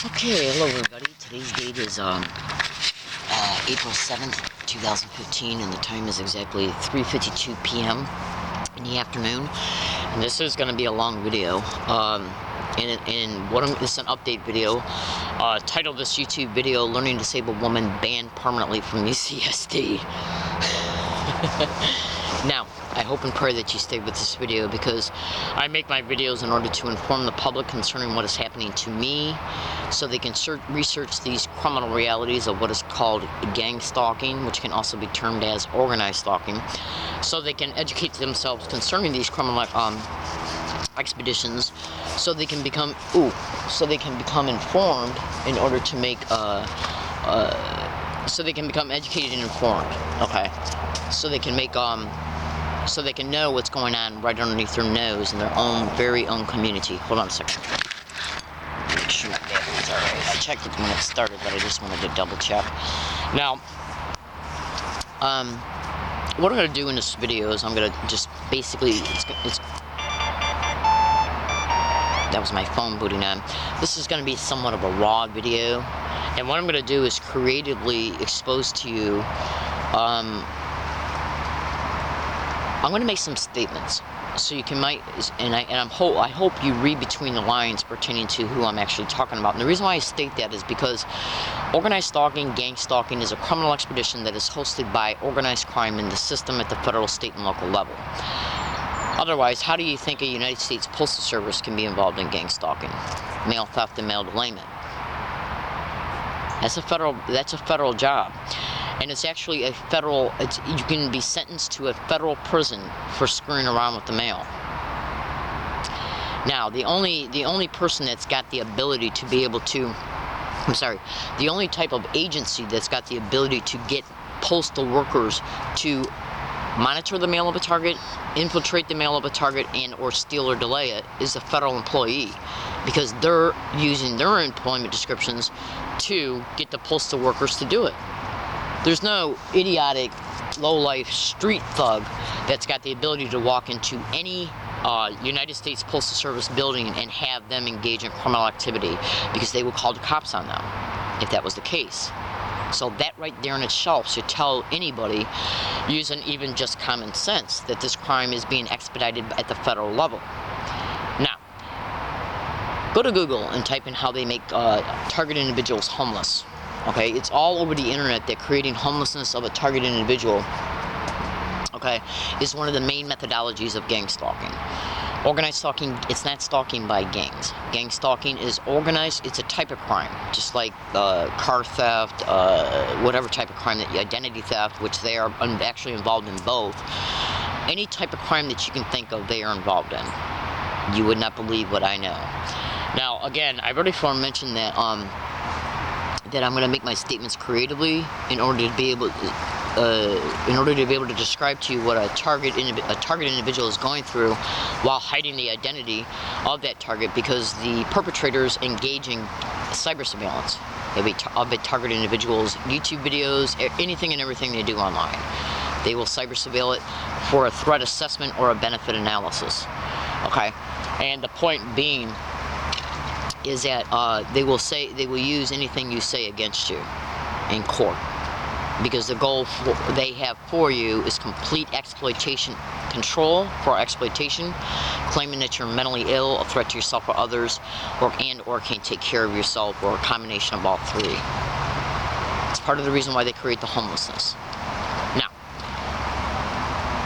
Okay, hello everybody. Today's date is April 7th, 2015, and the time is exactly 3:52 p.m. in the afternoon. And this is going to be a long video. This is an update video. Titled this YouTube video, Learning Disabled Woman Banned Permanently from UCSD. Now, I hope and pray that you stay with this video because I make my videos in order to inform the public concerning what is happening to me so they can research these criminal realities of what is called gang stalking, which can also be termed as organized stalking, so they can educate themselves concerning these criminal expeditions so they can become informed in order to make so they can become educated and informed, okay, so they can make so they can know what's going on right underneath their nose in their very own community. Hold on a second. Make sure my battery's alright. I checked it when it started, but I just wanted to double check. Now, what I'm going to do in this video is I'm going to just basically, that was my phone booting on. This is going to be somewhat of a raw video, and what I'm going to do is creatively expose to you, I'm going to make some statements, so you can I hope you read between the lines pertaining to who I'm actually talking about. And the reason why I state that is because organized stalking, gang stalking, is a criminal expedition that is hosted by organized crime in the system at the federal, state, and local level. Otherwise, how do you think a United States Postal Service can be involved in gang stalking, mail theft, and mail delayment? That's a federal job. And it's actually you can be sentenced to a federal prison for screwing around with the mail. Now, the only person that's got the ability to be able to, the only type of agency that's got the ability to get postal workers to monitor the mail of a target, infiltrate the mail of a target, and or steal or delay it is a federal employee, because they're using their employment descriptions to get the postal workers to do it. There's no idiotic, low-life street thug that's got the ability to walk into any United States Postal Service building and have them engage in criminal activity, because they would call the cops on them if that was the case. So that right there in itself should tell anybody using even just common sense that this crime is being expedited at the federal level. Now, go to Google and type in how they make target individuals homeless. Okay, it's all over the internet that creating homelessness of a targeted individual, okay, is one of the main methodologies of gang stalking. Organized stalking, it's not stalking by gangs. Gang stalking is organized, it's a type of crime, just like car theft, whatever type of crime, identity theft, which they are actually involved in both. Any type of crime that you can think of, they are involved in. You would not believe what I know. Now, again, I've already mentioned that that I'm going to make my statements creatively in order to be able to describe to you what a target individual is going through while hiding the identity of that target, because the perpetrators engage in cyber surveillance of a target individual's YouTube videos, anything and everything they do online. They will cyber surveil it for a threat assessment or a benefit analysis. Okay, and the point being is that they will use anything you say against you in court, because the goal they have for you is complete exploitation, control for exploitation, claiming that you're mentally ill, a threat to yourself or others, or can't take care of yourself, or a combination of all three. It's part of the reason why they create the homelessness. Now,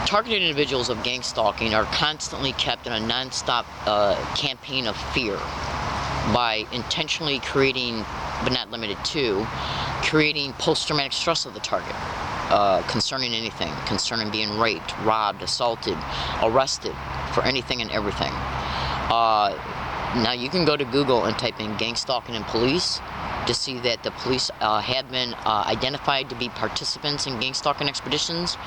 targeted individuals of gang stalking are constantly kept in a non-stop campaign of fear by intentionally creating, but not limited to, creating post-traumatic stress of the target concerning anything, concerning being raped, robbed, assaulted, arrested for anything and everything. Now you can go to Google and type in gang stalking and police to see that the police have been identified to be participants in gang stalking expeditions,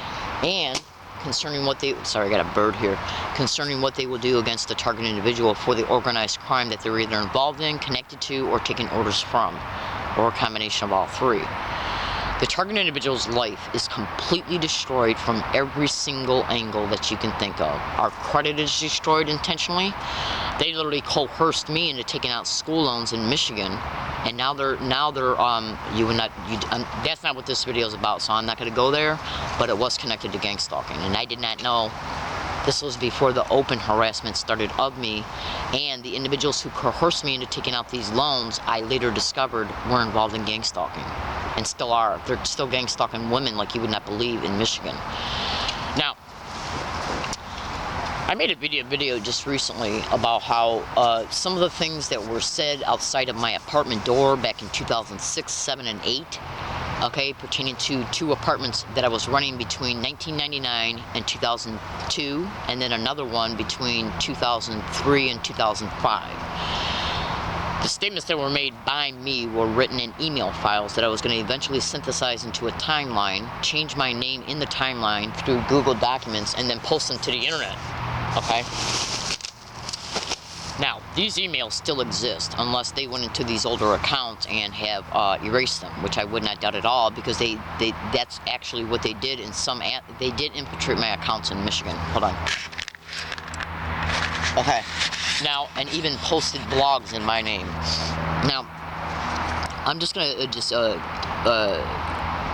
and concerning what they, I got a bird here, concerning what they will do against the target individual for the organized crime that they're either involved in, connected to, or taking orders from, or a combination of all three. The target individual's life is completely destroyed from every single angle that you can think of. Our credit is destroyed intentionally. They literally coerced me into taking out school loans in Michigan, and now they're that's not what this video is about, so I'm not going to go there, but it was connected to gang stalking, and I did not know. This was before the open harassment started of me, and the individuals who coerced me into taking out these loans, I later discovered were involved in gang stalking, and still are. They're still gang stalking women like you would not believe in Michigan. Now, I made a video just recently about how some of the things that were said outside of my apartment door back in 2006, 7, and 8, okay, pertaining to 2 apartments that I was running between 1999 and 2002, and then another one between 2003 and 2005. The statements that were made by me were written in email files that I was going to eventually synthesize into a timeline, change my name in the timeline through Google Documents, and then post them to the internet. Okay? Now, these emails still exist unless they went into these older accounts and have erased them, which I would not doubt at all, because that's actually what they did. They did infiltrate my accounts in Michigan. Hold on. Okay. Now, and even posted blogs in my name. Now, I'm just gonna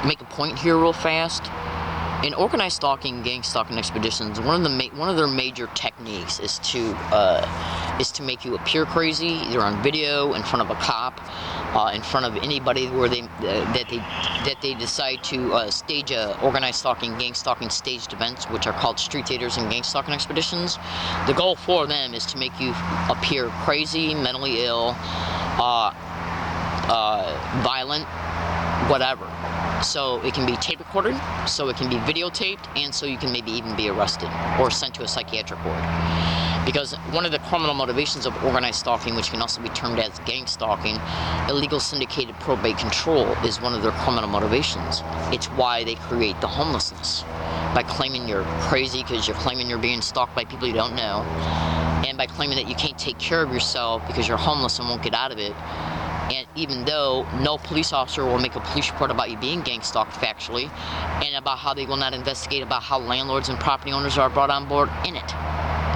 make a point here real fast. In organized stalking, gang stalking expeditions, one of their major techniques is to make you appear crazy, either on video, in front of a cop, in front of anybody where that they decide to stage organized stalking, gang stalking staged events, which are called street daters and gang stalking expeditions. The goal for them is to make you appear crazy, mentally ill, violent, whatever. So it can be tape recorded, so it can be videotaped, and so you can maybe even be arrested or sent to a psychiatric ward. Because one of the criminal motivations of organized stalking, which can also be termed as gang stalking, illegal syndicated probate control is one of their criminal motivations. It's why they create the homelessness. By claiming you're crazy because you're claiming you're being stalked by people you don't know, and by claiming that you can't take care of yourself because you're homeless and won't get out of it. And even though no police officer will make a police report about you being gang stalked factually, and about how they will not investigate about how landlords and property owners are brought on board in it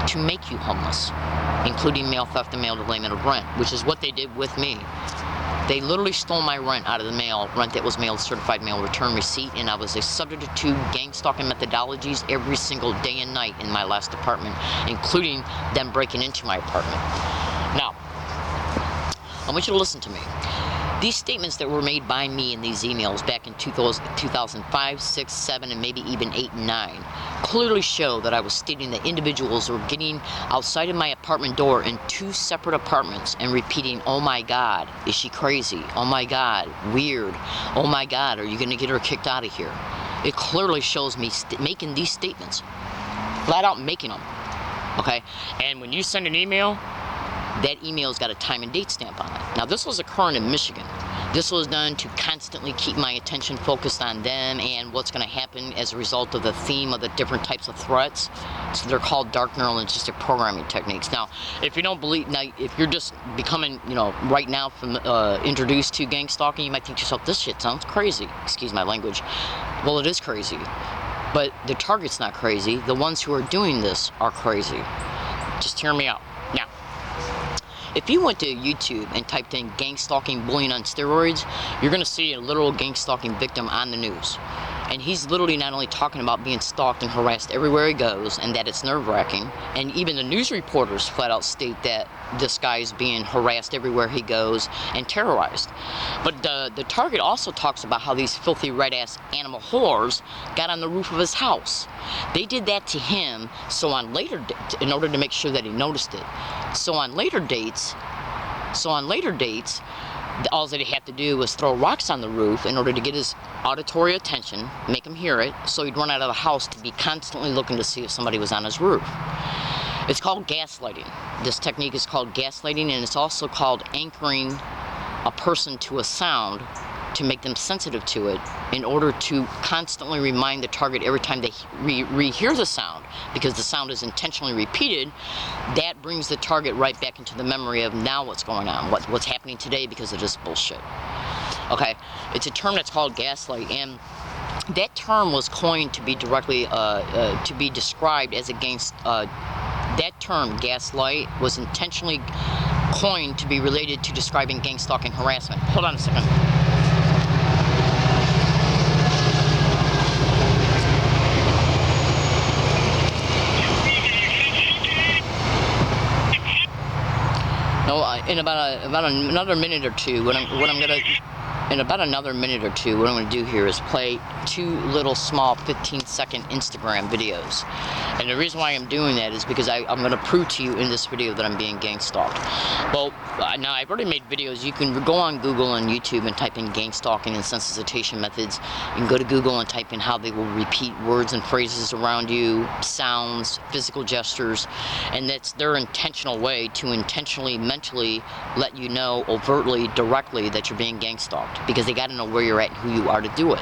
to make you homeless, including mail theft and mail delayment of rent, which is what they did with me. They literally stole my rent out of the mail, rent that was mailed, certified mail return receipt, and I was subject to gang stalking methodologies every single day and night in my last apartment, including them breaking into my apartment. Now, I want you to listen to me. These statements that were made by me in these emails back in 2005, 6, 7, and maybe even 8 and 9 clearly show that I was stating that individuals were getting outside of my apartment door in 2 separate apartments and repeating, "Oh my God, is she crazy? Oh my God, weird. Oh my God, are you going to get her kicked out of here?" It clearly shows me making these statements. Flat out making them. Okay? And when you send an email, that email's got a time and date stamp on it. Now, this was occurring in Michigan. This was done to constantly keep my attention focused on them and what's going to happen as a result of the theme of the different types of threats. So they're called dark neurolinguistic programming techniques. Now, if you don't believe, now if you're just becoming, right now from introduced to gang stalking, you might think to yourself, this shit sounds crazy. Excuse my language. Well, it is crazy. But the target's not crazy. The ones who are doing this are crazy. Just hear me out. Now, if you went to YouTube and typed in gang stalking bullying on steroids, you're going to see a literal gang stalking victim on the news. And he's literally not only talking about being stalked and harassed everywhere he goes, and that it's nerve-wracking, and even the news reporters flat out state that this guy's being harassed everywhere he goes and terrorized. But the target also talks about how these filthy red-ass animal whores got on the roof of his house. They did that to him in order to make sure that he noticed it. So on later dates, all that he had to do was throw rocks on the roof in order to get his auditory attention, make him hear it, so he'd run out of the house to be constantly looking to see if somebody was on his roof. It's called gaslighting. This technique is called gaslighting, and it's also called anchoring a person to a sound to make them sensitive to it in order to constantly remind the target every time they rehear the sound, because the sound is intentionally repeated. That brings the target right back into the memory of now what's going on, what's happening today because of this bullshit. Okay, it's a term that's called gaslight, and that term was coined to be directly to be described as against that term, gaslight, was intentionally coined to be related to describing gang stalking harassment. Hold on a second. No, in about another minute or two, what I'm gonna do here is play 2 little small 15-second Instagram videos. And the reason why I'm doing that is because I'm going to prove to you in this video that I'm being gang stalked. Well, now I've already made videos. You can go on Google and YouTube and type in gang stalking and sensitization methods. You can go to Google and type in how they will repeat words and phrases around you, sounds, physical gestures, and that's their intentional way to intentionally, mentally let you know overtly, directly that you're being gang stalked, because they got to know where you're at and who you are to do it.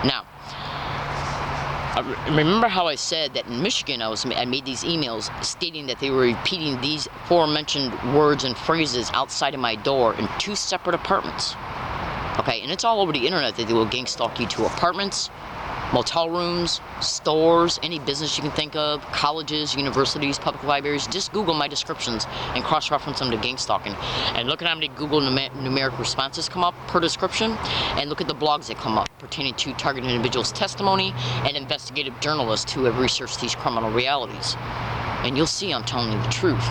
Now, remember how I said that in Michigan I made these emails stating that they were repeating these aforementioned words and phrases outside of my door in 2 separate apartments. Okay, and it's all over the internet that they will gang stalk you to apartments, motel rooms, stores, any business you can think of, colleges, universities, public libraries. Just Google my descriptions and cross-reference them to gang stalking. And look at how many Google numeric responses come up per description, and look at the blogs that come up pertaining to targeted individuals' testimony and investigative journalists who have researched these criminal realities. And you'll see I'm telling you the truth.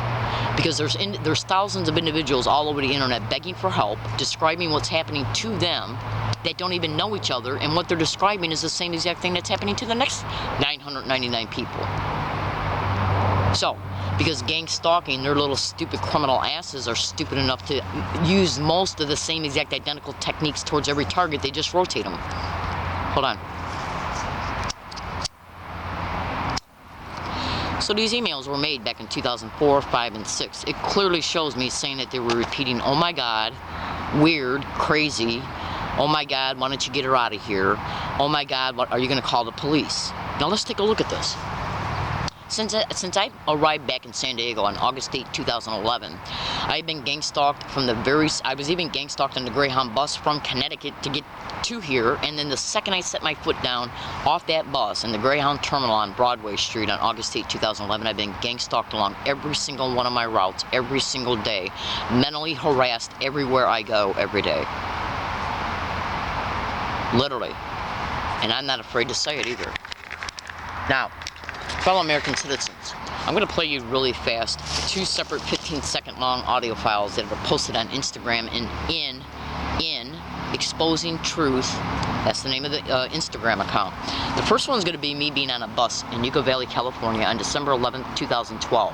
Because there's thousands of individuals all over the internet begging for help, describing what's happening to them that don't even know each other, and what they're describing is the same exact thing that's happening to the next 999 people. So, because gang stalking, their little stupid criminal asses are stupid enough to use most of the same exact identical techniques towards every target, they just rotate them. Hold on. So these emails were made back in 2004, 5, and 6. It clearly shows me saying that they were repeating, "Oh my God, weird, crazy. Oh my God, why don't you get her out of here? Oh my God, what are you going to call the police?" Now let's take a look at this. Since I arrived back in San Diego on August 8, 2011, I've been gang stalked from I was even gang stalked on the Greyhound bus from Connecticut to get to here, and then the second I set my foot down off that bus in the Greyhound terminal on Broadway Street on August 8, 2011, I've been gang stalked along every single one of my routes, every single day, mentally harassed everywhere I go, every day. Literally. And I'm not afraid to say it either. Now, fellow American citizens, I'm going to play you really fast 2 separate 15-second long audio files that were posted on Instagram in Exposing Truth. That's the name of the Instagram account. The first one's going to be me being on a bus in Yucca Valley, California on December 11th, 2012.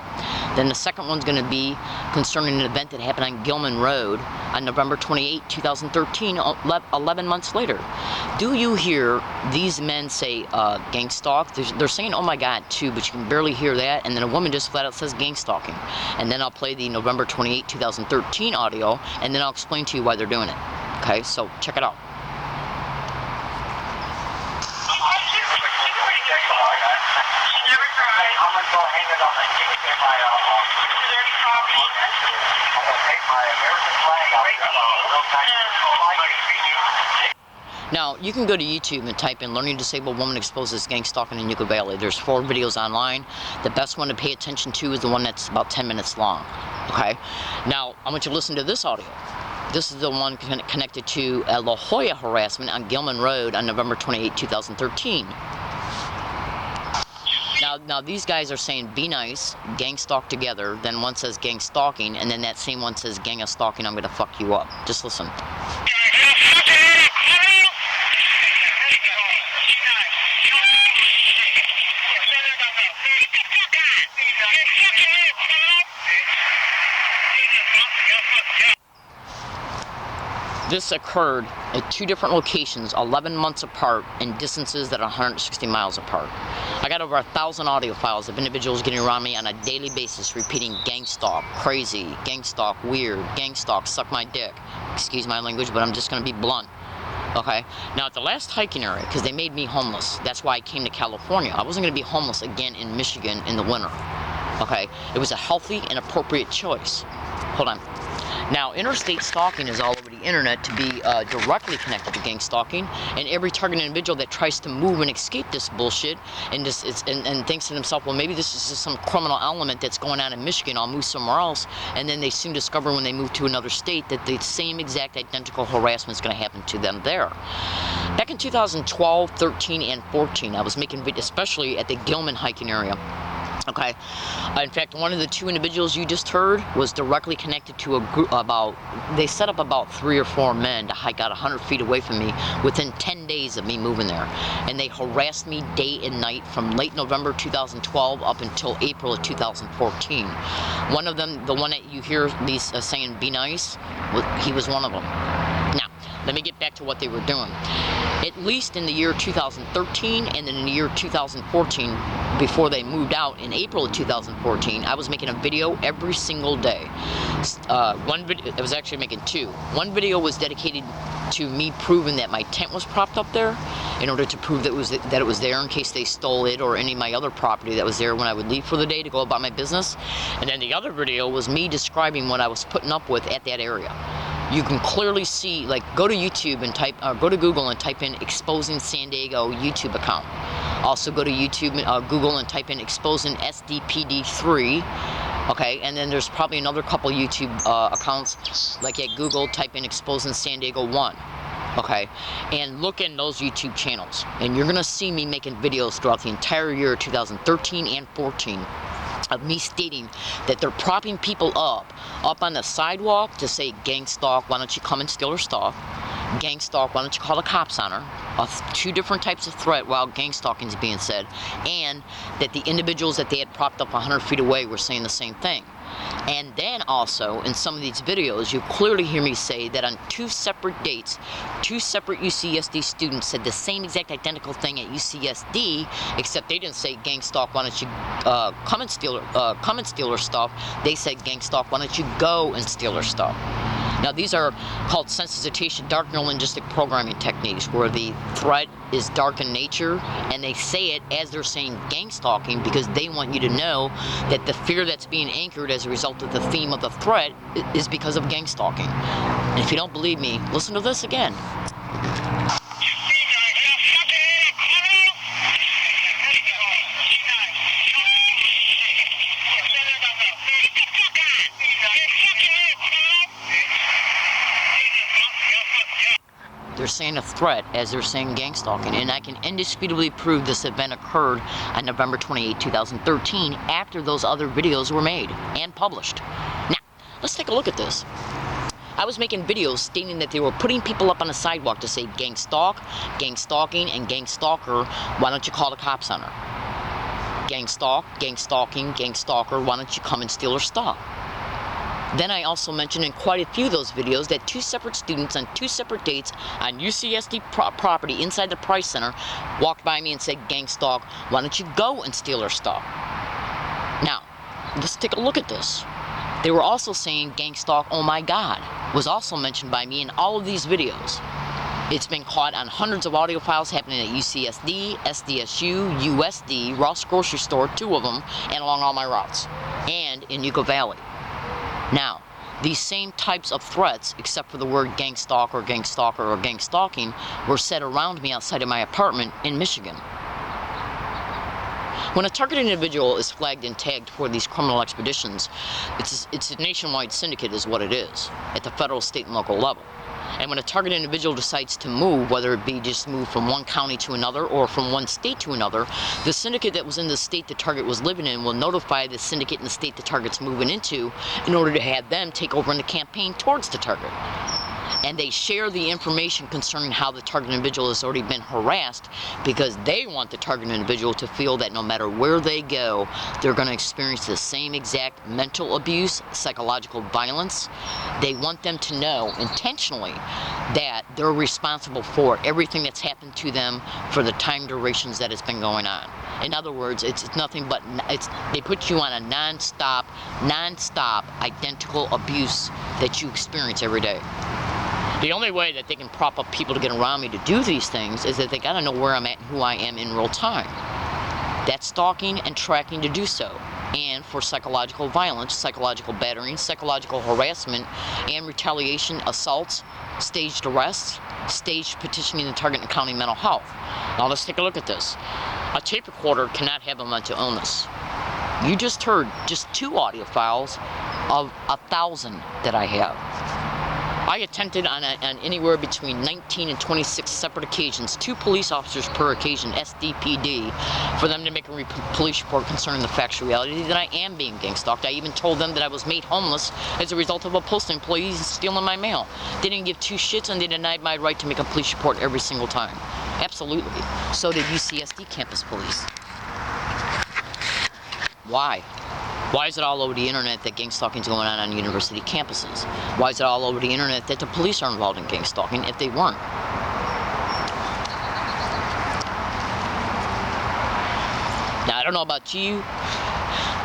Then the second one's going to be concerning an event that happened on Gilman Road on November 28, 2013, 11 months later. Do you hear these men say gang stalk? They're saying, "Oh my God," too, but you can barely hear that. And then a woman just flat out says gang stalking. And then I'll play the November 28, 2013 audio, and then I'll explain to you why they're doing it. Okay, so check it out. Now, you can go to YouTube and type in "Learning Disabled Woman Exposes Gang Stalking in Yucca Valley." There's 4 videos online. The best one to pay attention to is the one that's about 10 minutes long. Okay? Now, I want you to listen to this audio. This is the one connected to La Jolla harassment on Gilman Road on November 28, 2013. Now these guys are saying "be nice, gang stalk together," then one says gang stalking, and then that same one says "gang of stalking, I'm gonna fuck you up." Just listen. This occurred at 2 different locations, 11 months apart, and distances that are 160 miles apart. I got over 1,000 audio files of individuals getting around me on a daily basis repeating "gang stalk, crazy, gang stalk, weird, gang stalk, suck my dick." Excuse my language, but I'm just going to be blunt. Okay? Now, at the last hiking area, because they made me homeless, that's why I came to California. I wasn't going to be homeless again in Michigan in the winter. Okay? It was a healthy and appropriate choice. Hold on. Now, interstate stalking is all over the internet to be directly connected to gang stalking, and every targeted individual that tries to move and escape this bullshit and thinks to themselves, well, maybe this is just some criminal element that's going on in Michigan, I'll move somewhere else, and then they soon discover when they move to another state that the same exact identical harassment is going to happen to them there. Back in 2012, 13, and 14, I was making videos, especially at the Gilman hiking area. Okay, in fact, one of the two individuals you just heard was directly connected to a group they set up about 3 or 4 men to hike out 100 feet away from me within 10 days of me moving there. And they harassed me day and night from late November 2012 up until April of 2014. One of them, the one that you hear me saying, be nice, he was one of them. Now, let me get back to what they were doing. At least in the year 2013 and then in the year 2014, before they moved out in April of 2014, I was making a video every single day. One video, I was actually making 2. One video was dedicated to me proving that my tent was propped up there, in order to prove that it was there in case they stole it or any of my other property that was there when I would leave for the day to go about my business. And then the other video was me describing what I was putting up with at that area. You can clearly see, like, go to YouTube and go to Google and type in Exposing San Diego YouTube account. Also go to YouTube, Google and type in Exposing SDPD3. Okay, and then there's probably another couple YouTube accounts, like at Google, type in Exposing San Diego 1. Okay, and look in those YouTube channels, and you're gonna see me making videos throughout the entire year of 2013 and 14. Of me stating that they're propping people up on the sidewalk to say, gang stalk, why don't you come and steal her stuff? Gang stalk, why don't you call the cops on her? 2 different types of threat while gang stalking is being said, and that the individuals that they had propped up 100 feet away were saying the same thing. And then also, in some of these videos, you clearly hear me say that on 2 separate dates, 2 separate UCSD students said the same exact identical thing at UCSD, except they didn't say, gang stalk, why don't you come and steal her stuff. They said, gang stalk, why don't you go and steal her stuff. Now, these are called sensitization dark neurolinguistic programming techniques, where the threat is dark in nature, and they say it as they're saying gang stalking because they want you to know that the fear that's being anchored as a result of the theme of the threat is because of gang stalking. And if you don't believe me, listen to this again. They're saying a threat as they're saying gang stalking, and I can indisputably prove this event occurred on November 28, 2013, after those other videos were made and published. Now, let's take a look at this. I was making videos stating that they were putting people up on the sidewalk to say gang stalk, gang stalking, and gang stalker, why don't you call the cops on her? Gang stalk, gang stalking, gang stalker, why don't you come and steal her stuff? Then I also mentioned in quite a few of those videos that 2 separate students on 2 separate dates on UCSD property inside the Price Center walked by me and said, gang stalk, why don't you go and steal her stuff? Now, let's take a look at this. They were also saying gang stalk, oh my God, was also mentioned by me in all of these videos. It's been caught on hundreds of audio files happening at UCSD, SDSU, USD, Ross Grocery Store, 2 of them, and along all my routes, and in Yucca Valley. Now, these same types of threats, except for the word gang stalk or gang stalker or gang stalking, were said around me outside of my apartment in Michigan. When a targeted individual is flagged and tagged for these criminal expeditions, it's a nationwide syndicate is what it is, at the federal, state, and local level. And when a targeted individual decides to move, whether it be just move from one county to another or from one state to another, the syndicate that was in the state the target was living in will notify the syndicate in the state the target's moving into in order to have them take over in the campaign towards the target. And they share the information concerning how the target individual has already been harassed because they want the target individual to feel that no matter where they go, they're going to experience the same exact mental abuse, psychological violence. They want them to know intentionally that they're responsible for everything that's happened to them for the time durations that it's been going on. In other words, it's nothing but, they put you on a non-stop, identical abuse that you experience every day. The only way that they can prop up people to get around me to do these things is that they gotta know where I'm at and who I am in real time. That's stalking and tracking to do so. and for psychological violence, psychological battering, psychological harassment, and retaliation, assaults, staged arrests, staged petitioning the target and county mental health. Now let's take a look at this. A tape recorder cannot have a mental illness. You just heard just 2 audio files of 1,000 that I have. I attempted on anywhere between 19 and 26 separate occasions, 2 police officers per occasion, SDPD, for them to make a police report concerning the factuality that I am being gang stalked. I even told them that I was made homeless as a result of a postal employee stealing my mail. They didn't give 2 shits, and they denied my right to make a police report every single time. Absolutely. So did UCSD campus police. Why? Why is it all over the internet that gang stalking is going on university campuses? Why is it all over the internet that the police are involved in gang stalking if they weren't? Now, I don't know about you,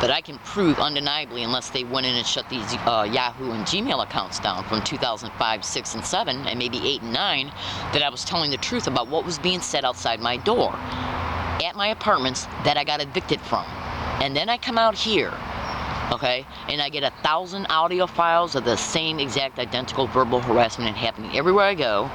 but I can prove undeniably, unless they went in and shut these Yahoo and Gmail accounts down from 2005, 6, and 7, and maybe 8 and 9, that I was telling the truth about what was being said outside my door at my apartments that I got evicted from. And then I come out here, okay, and I get 1,000 audio files of the same exact identical verbal harassment and happening everywhere I go,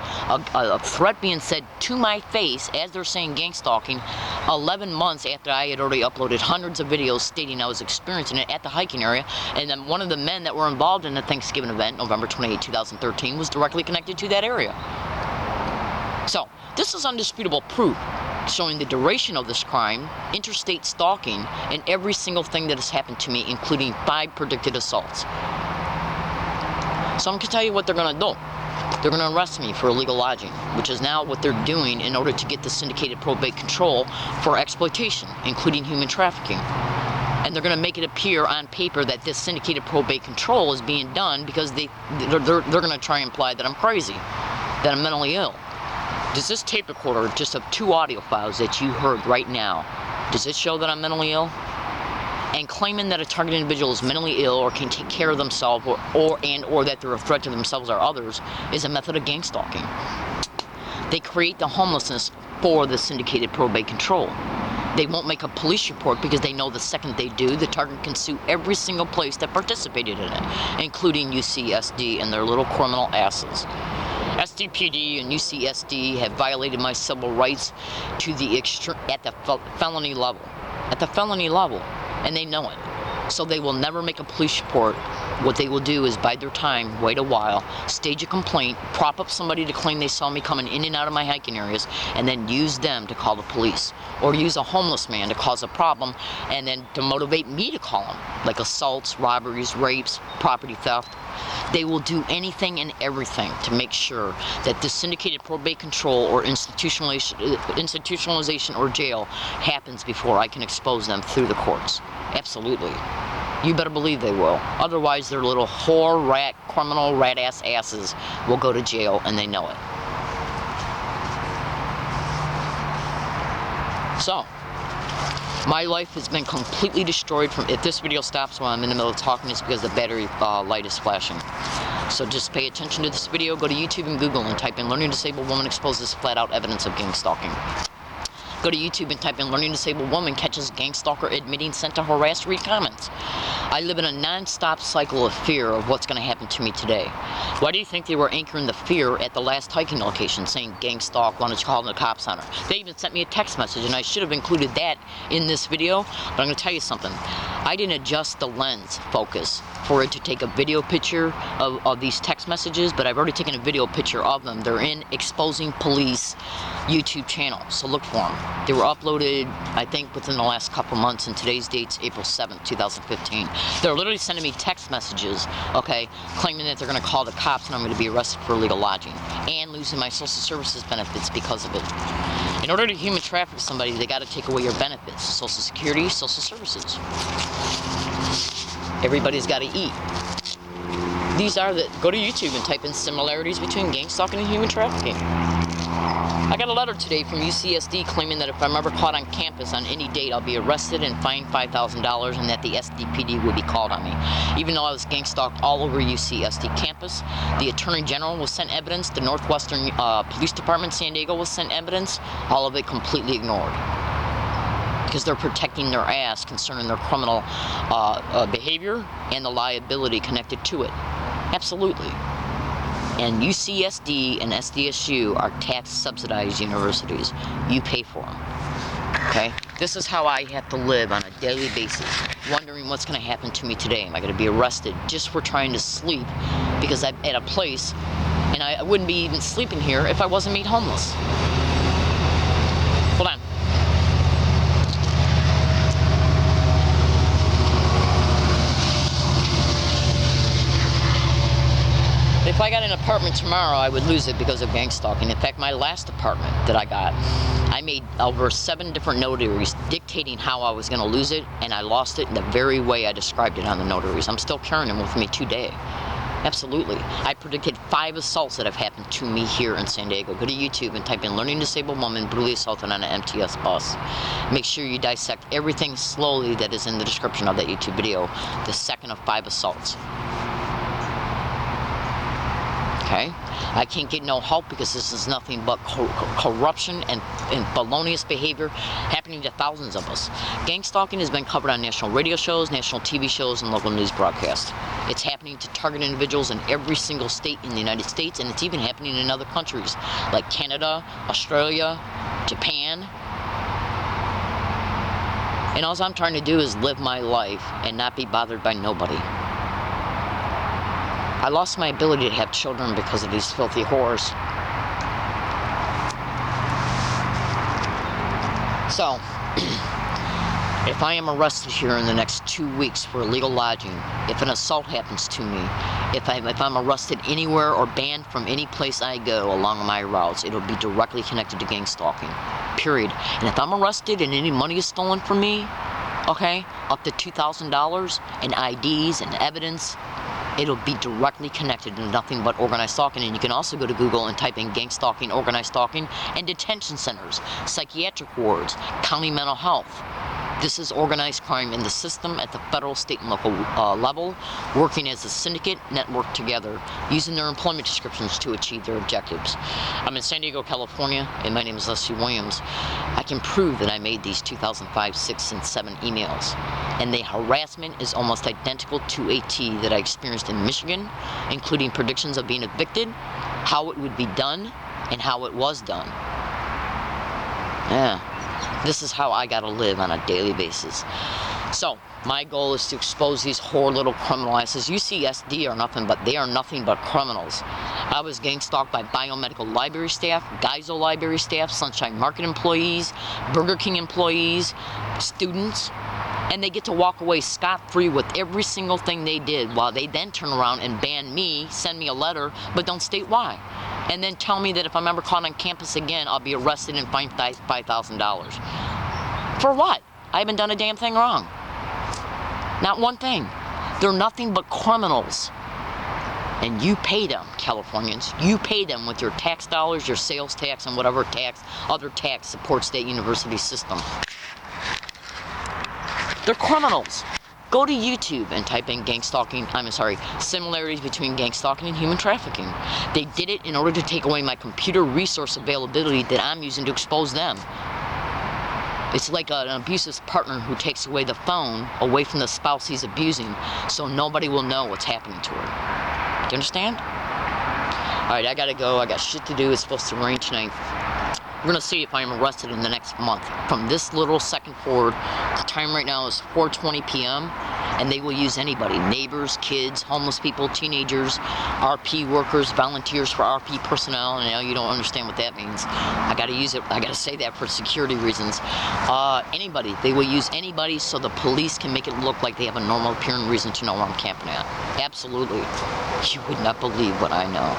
a threat being said to my face as they're saying gang stalking 11 months after I had already uploaded hundreds of videos stating I was experiencing it at the hiking area. And then one of the men that were involved in the Thanksgiving event, November 28, 2013, was directly connected to that area. So, this is undisputable proof showing the duration of this crime, interstate stalking, and every single thing that has happened to me, including 5 predicted assaults. So I'm going to tell you what they're going to do. They're going to arrest me for illegal lodging, which is now what they're doing in order to get the syndicated probate control for exploitation, including human trafficking. And they're going to make it appear on paper that this syndicated probate control is being done because they're going to try and imply that I'm crazy, that I'm mentally ill. Does this tape recorder, just of 2 audio files that you heard right now, does it show that I'm mentally ill? And claiming that a targeted individual is mentally ill or can take care of themselves or that they're a threat to themselves or others is a method of gang stalking. They create the homelessness for the syndicated probate control. They won't make a police report because they know the second they do, the target can sue every single place that participated in it, including UCSD and their little criminal asses. SDPD and UCSD have violated my civil rights to the at the felony level. At the felony level, and they know it. So they will never make a police report. What they will do is bide their time, wait a while, stage a complaint, prop up somebody to claim they saw me coming in and out of my hiking areas, and then use them to call the police. Or use a homeless man to cause a problem, and then to motivate me to call him, like assaults, robberies, rapes, property theft. They will do anything and everything to make sure that the syndicated probate control or institutionalization or jail happens before I can expose them through the courts. Absolutely. You better believe they will. Otherwise, their little whore, rat, criminal, rat-ass asses will go to jail, and they know it. So, my life has been completely destroyed from, if this video stops while I'm in the middle of talking, it's because the battery light is flashing. So just pay attention to this video, go to YouTube and Google and type in Learning Disabled Woman Exposes Flat-Out Evidence of Gang Stalking. Go to YouTube and type in Learning Disabled Woman Catches Gang Stalker Admitting Sent to Harass, read comments. I live in a non-stop cycle of fear of what's going to happen to me today. Why do you think they were anchoring the fear at the last hiking location, saying gang stalk, wanted to call the cops on her? They even sent me a text message, and I should have included that in this video, but I'm going to tell you something. I didn't adjust the lens focus for it to take a video picture of these text messages, but I've already taken a video picture of them. They're in Exposing Police YouTube channel, so look for them. They were uploaded, I think, within the last couple months, and today's date's April 7th, 2015. They're literally sending me text messages, okay, claiming that they're going to call the cops and I'm going to be arrested for illegal lodging and losing my social services benefits because of it. In order to human traffic somebody, they got to take away your benefits, Social Security, social services. Everybody's got to eat. These are go to YouTube and type in similarities between gang stalking and human trafficking. I got a letter today from UCSD claiming that if I'm ever caught on campus on any date, I'll be arrested and fined $5,000 and that the SDPD will be called on me. Even though I was gang stalked all over UCSD campus, the Attorney General was sent evidence, the Northwestern Police Department, San Diego was sent evidence, all of it completely ignored. because they're protecting their ass concerning their criminal behavior and the liability connected to it. Absolutely. And UCSD and SDSU are tax-subsidized universities. You pay for them. Okay? This is how I have to live on a daily basis, wondering what's going to happen to me today. Am I going to be arrested just for trying to sleep because I'm at a place, and I wouldn't be even sleeping here if I wasn't made homeless. Hold on. If I got an apartment tomorrow, I would lose it because of gang stalking. In fact, my last apartment that I got, I made over 7 different notaries dictating how I was going to lose it, and I lost it in the very way I described it on the notaries. I'm still carrying them with me today. Absolutely. I predicted 5 assaults that have happened to me here in San Diego. Go to YouTube and type in learning disabled woman brutally assaulted on an MTS bus. Make sure you dissect everything slowly that is in the description of that YouTube video, the second of 5 assaults. Okay? I can't get no help because this is nothing but corruption and felonious behavior happening to thousands of us. Gang stalking has been covered on national radio shows, national TV shows, and local news broadcasts. It's happening to target individuals in every single state in the United States, and it's even happening in other countries like Canada, Australia, Japan. And all I'm trying to do is live my life and not be bothered by nobody. I lost my ability to have children because of these filthy whores. So, if I am arrested here in the next 2 weeks for illegal lodging, if an assault happens to me, if I'm arrested anywhere or banned from any place I go along my routes, it'll be directly connected to gang stalking. Period. And if I'm arrested and any money is stolen from me, okay, up to $2,000 in IDs and evidence, it'll be directly connected to nothing but organized stalking. And you can also go to Google and type in gang stalking, organized stalking, and detention centers, psychiatric wards, county mental health. This is organized crime in the system at the federal, state, and local level, working as a syndicate network together, using their employment descriptions to achieve their objectives. I'm in San Diego, California, and my name is Leslie Williams. I can prove that I made these 2005, 6, and 7 emails. And the harassment is almost identical to a T that I experienced in Michigan, including predictions of being evicted, how it would be done, and how it was done. Yeah. This is how I gotta live on a daily basis. So, my goal is to expose these whore little criminal asses. UCSD are nothing but, they are nothing but criminals. I was gang stalked by biomedical library staff, Geiso library staff, Sunshine Market employees, Burger King employees, students, and they get to walk away scot-free with every single thing they did, while they then turn around and ban me, send me a letter, but don't state why. And then tell me that if I'm ever caught on campus again, I'll be arrested and fined $5,000. For what? I haven't done a damn thing wrong. Not one thing. They're nothing but criminals. And you pay them, Californians. You pay them with your tax dollars, your sales tax, and whatever tax, other tax supports that university system. They're criminals. Go to YouTube and type in similarities between gang stalking and human trafficking. They did it in order to take away my computer resource availability that I'm using to expose them. It's like an abusive partner who takes away the phone away from the spouse he's abusing, so nobody will know what's happening to her. Do you understand? Alright, I gotta go. I got shit to do. It's supposed to rain tonight. We're going to see if I am arrested in the next month. From this little second forward, the time right now is 4:20 p.m. and they will use anybody. Neighbors, kids, homeless people, teenagers, RP workers, volunteers for RP personnel. And now you don't understand what that means. I got to use it. I got to say that for security reasons. Anybody. They will use anybody so the police can make it look like they have a normal appearing reason to know where I'm camping at. Absolutely. You would not believe what I know.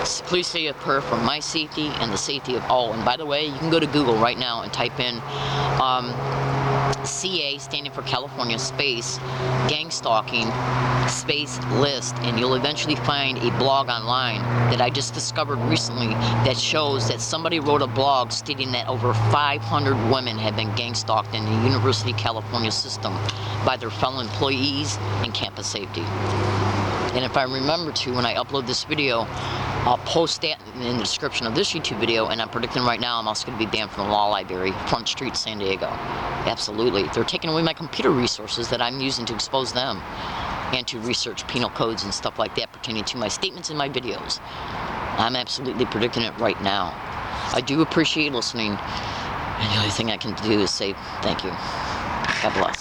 So please say a prayer for my safety and the safety of all. And by the way, you can go to Google right now and type in CA, standing for California, space, gang stalking, space, list, and you'll eventually find a blog online that I just discovered recently that shows that somebody wrote a blog stating that over 500 women have been gang stalked in the University of California system by their fellow employees and campus safety. And if I remember to, when I upload this video, I'll post that in the description of this YouTube video, and I'm predicting right now I'm also going to be banned from the law library, Front Street, San Diego. Absolutely. They're taking away my computer resources that I'm using to expose them and to research penal codes and stuff like that pertaining to my statements in my videos. I'm absolutely predicting it right now. I do appreciate listening, and the only thing I can do is say thank you. God bless.